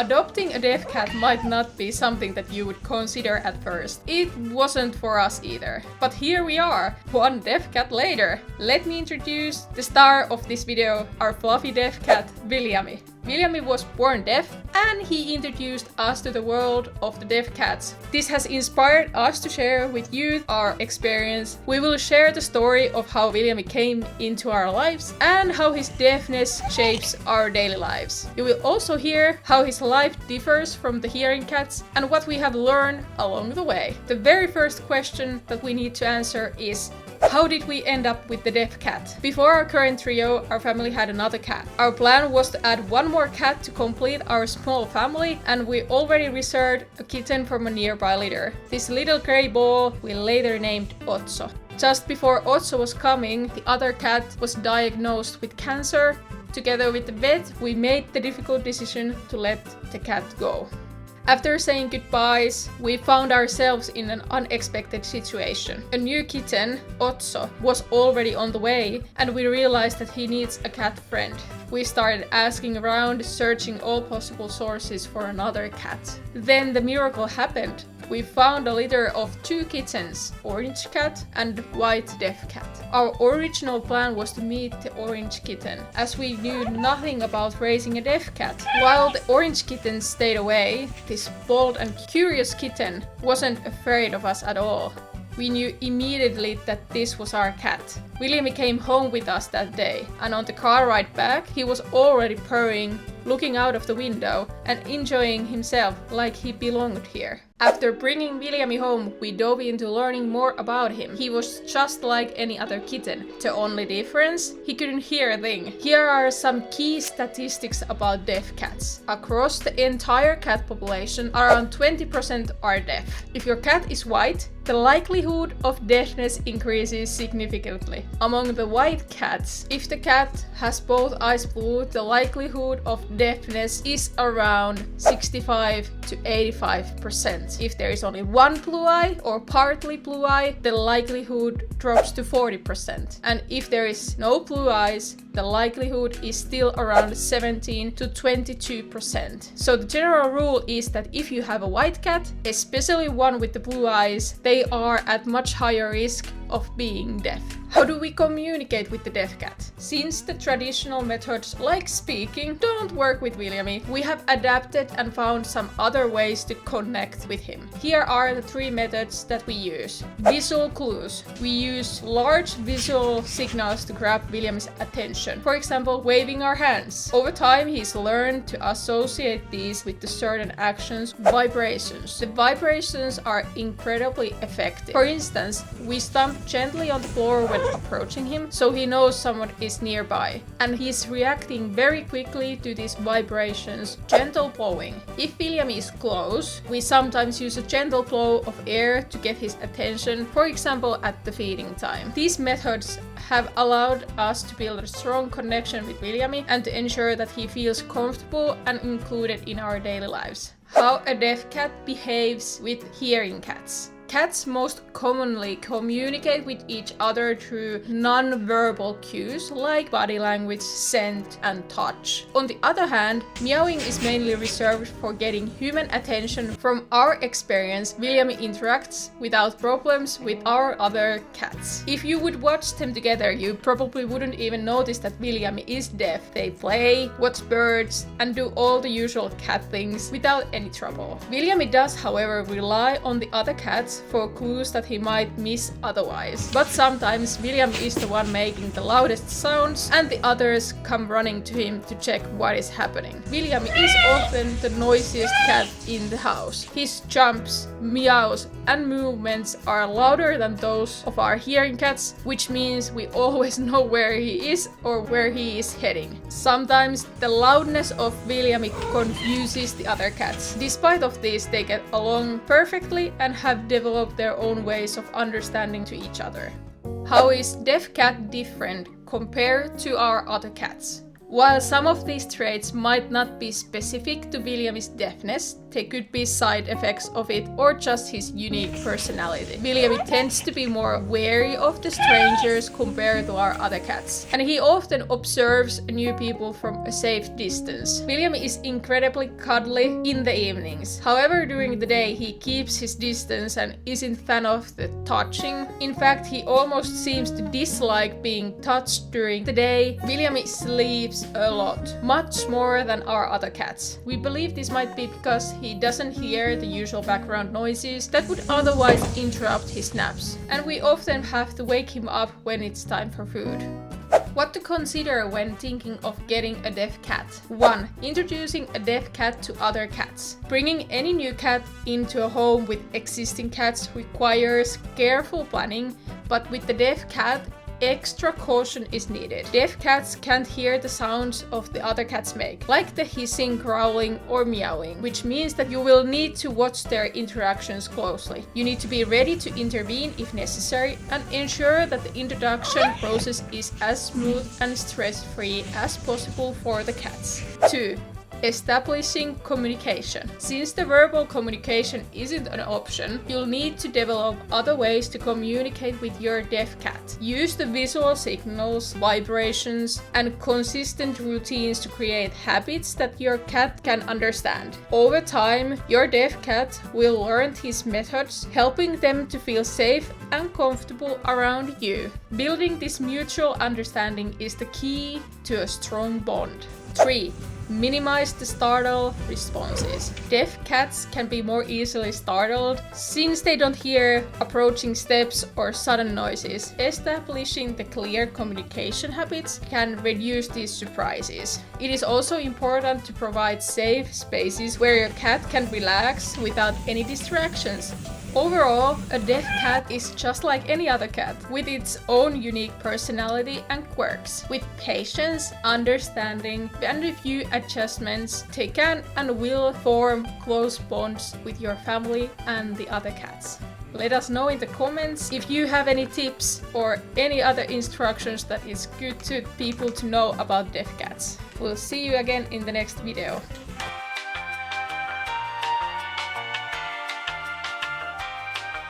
Adopting a deaf cat might not be something that you would consider at first. It wasn't for us either. But here we are, one deaf cat later. Let me introduce the star of this video, our fluffy deaf cat, Viljami. Viljami was born deaf and he introduced us to the world of the deaf cats. This has inspired us to share with you our experience. We will share the story of how Viljami came into our lives and how his deafness shapes our daily lives. You will also hear how his life differs from the hearing cats and what we have learned along the way. The very first question that we need to answer is, how did we end up with the deaf cat? Before our current trio, our family had another cat. Our plan was to add one more cat to complete our small family, and we already reserved a kitten from a nearby litter. This little grey ball we later named Otso. Just before Otso was coming, the other cat was diagnosed with cancer. Together with the vet, we made the difficult decision to let the cat go. After saying goodbyes, we found ourselves in an unexpected situation. A new kitten, Otso, was already on the way, and we realized that he needs a cat friend. We started asking around, searching all possible sources for another cat. Then the miracle happened. We found a litter of 2 kittens, orange cat and white deaf cat. Our original plan was to meet the orange kitten, as we knew nothing about raising a deaf cat. While the orange kitten stayed away, this bold and curious kitten wasn't afraid of us at all. We knew immediately that this was our cat. Viljami came home with us that day, and on the car ride back, he was already purring, looking out of the window and enjoying himself like he belonged here. After bringing Viljami home, we dove into learning more about him. He was just like any other kitten. The only difference? He couldn't hear a thing. Here are some key statistics about deaf cats. Across the entire cat population, around 20% are deaf. If your cat is white, the likelihood of deafness increases significantly. Among the white cats, if the cat has both eyes blue, the likelihood of deafness is around 65 to 85%. If there is only one blue eye or partly blue eye, the likelihood drops to 40%. And if there is no blue eyes, the likelihood is still around 17 to 22%. So the general rule is that if you have a white cat, especially one with the blue eyes, they are at much higher risk of being deaf. How do we communicate with the deaf cat? Since the traditional methods like speaking don't work with Viljami, we have adapted and found some other ways to connect with him. Here are the 3 methods that we use. Visual clues. We use large visual signals to grab Viljami's attention. For example, waving our hands. Over time, he's learned to associate these with the certain actions. Vibrations. The vibrations are incredibly effective. For instance, we stomp gently on the floor when approaching him, so he knows someone is nearby, and he's reacting very quickly to these vibrations. Gentle blowing. If Viljami is close, we sometimes use a gentle blow of air to get his attention, for example at the feeding time. These methods have allowed us to build a strong connection with Viljami and to ensure that he feels comfortable and included in our daily lives. How a deaf cat behaves with hearing cats. Cats most commonly communicate with each other through non-verbal cues like body language, scent, and touch. On the other hand, meowing is mainly reserved for getting human attention. From our experience, Viljami interacts without problems with our other cats. If you would watch them together, you probably wouldn't even notice that Viljami is deaf. They play, watch birds, and do all the usual cat things without any trouble. Viljami does, however, rely on the other cats for clues that he might miss otherwise. But sometimes Viljami is the one making the loudest sounds and the others come running to him to check what is happening. Viljami is often the noisiest cat in the house. His jumps, meows, and movements are louder than those of our hearing cats, which means we always know where he is or where he is heading. Sometimes the loudness of Viljami confuses the other cats. Despite of this, they get along perfectly and have developed their own ways of understanding to each other. How is deaf cat different compared to our other cats? While some of these traits might not be specific to Viljami's deafness, they could be side effects of it or just his unique personality. Viljami tends to be more wary of the strangers compared to our other cats, and he often observes new people from a safe distance. Viljami is incredibly cuddly in the evenings. However, during the day he keeps his distance and isn't a fan of the touching. In fact, he almost seems to dislike being touched during the day. Viljami sleeps a lot, much more than our other cats. We believe this might be because he doesn't hear the usual background noises that would otherwise interrupt his naps, and we often have to wake him up when it's time for food. What to consider when thinking of getting a deaf cat? 1. Introducing a deaf cat to other cats. Bringing any new cat into a home with existing cats requires careful planning, but with the deaf cat, extra caution is needed. Deaf cats can't hear the sounds of the other cats make, like the hissing, growling, or meowing, which means that you will need to watch their interactions closely. You need to be ready to intervene if necessary and ensure that the introduction process is as smooth and stress-free as possible for the cats. 2. Establishing communication. Since the verbal communication isn't an option, you'll need to develop other ways to communicate with your deaf cat. Use the visual signals, vibrations, and consistent routines to create habits that your cat can understand. Over time, your deaf cat will learn his methods, helping them to feel safe and comfortable around you. Building this mutual understanding is the key to a strong bond. 3. Minimize the startle responses. Deaf cats can be more easily startled since they don't hear approaching steps or sudden noises. Establishing the clear communication habits can reduce these surprises. It is also important to provide safe spaces where your cat can relax without any distractions. Overall, a deaf cat is just like any other cat, with its own unique personality and quirks. With patience, understanding, and a few adjustments, they can and will form close bonds with your family and the other cats. Let us know in the comments if you have any tips or any other instructions that is good to people to know about deaf cats. We'll see you again in the next video.